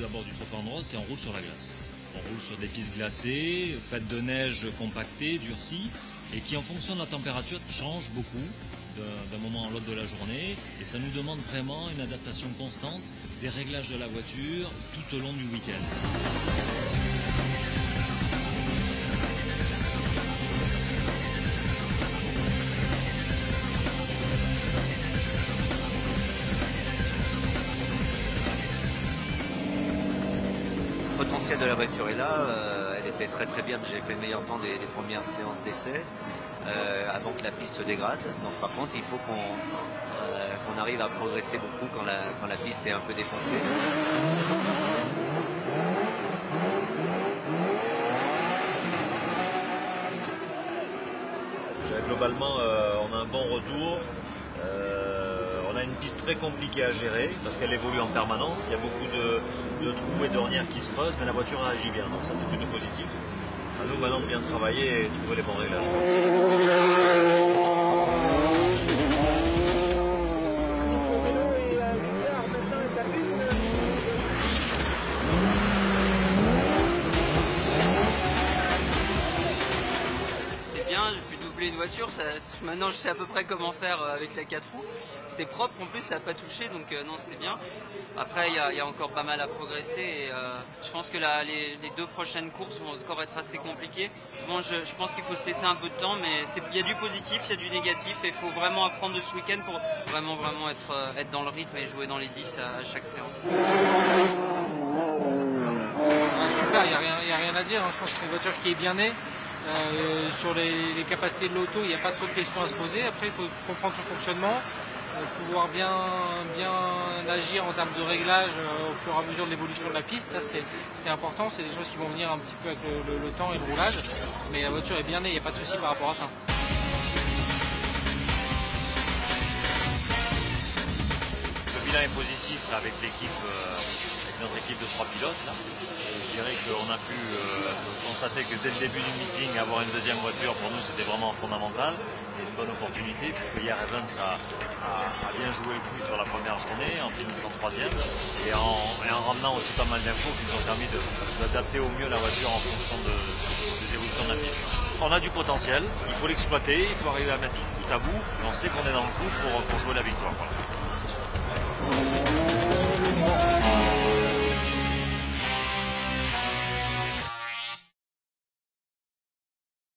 D'abord du Trop Endroit, c'est on roule sur la glace. On roule sur des pistes glacées, faites de neige compactée, durcie, et qui en fonction de la température change beaucoup d'un moment à l'autre de la journée, et ça nous demande vraiment une adaptation constante des réglages de la voiture tout au long du week-end. Le potentiel de la voiture est là, elle était très bien, j'ai fait le meilleur temps des premières séances d'essai avant que la piste se dégrade. Donc par contre il faut qu'on arrive à progresser beaucoup quand la piste est un peu défoncée. Globalement on a un bon retour. On a une piste très compliquée à gérer parce qu'elle évolue en permanence, il y a beaucoup de trous et d'ornières qui se creusent, mais la voiture réagit bien, donc ça c'est plutôt positif. À nous maintenant de bien travailler et trouver les bons réglages. Une voiture, maintenant je sais à peu près comment faire avec la 4 roues. C'était propre en plus, ça n'a pas touché, donc non, c'était bien. Après il y a encore pas mal à progresser et je pense que les 2 prochaines courses vont encore être assez compliquées. Bon, je pense qu'il faut se laisser un peu de temps, mais il y a du positif, il y a du négatif et il faut vraiment apprendre de ce week-end pour vraiment être dans le rythme et jouer dans les 10 à chaque séance. Super, il n'y a rien à dire, hein. Je pense que c'est une voiture qui est bien née. Sur les capacités de l'auto, il n'y a pas trop de questions à se poser. Après, il faut comprendre son fonctionnement, pouvoir bien agir en termes de réglage au fur et à mesure de l'évolution de la piste. Ça, c'est important. C'est des choses qui vont venir un petit peu avec le temps et le roulage. Mais la voiture est bien née, il n'y a pas de souci par rapport à ça. Le bilan est positif là, avec notre équipe de 3 pilotes. Là. Je dirais qu'on a pu constater que dès le début du meeting, avoir une deuxième voiture, pour nous, c'était vraiment fondamental et une bonne opportunité, puisque hier, Evans a bien joué le coup sur la première journée, en finissant 3e, et en ramenant aussi pas mal d'infos qui nous ont permis d'adapter au mieux la voiture en fonction des évolutions de la piste. On a du potentiel, il faut l'exploiter, il faut arriver à mettre tout bout à bout, et on sait qu'on est dans le coup pour jouer la victoire. Voilà.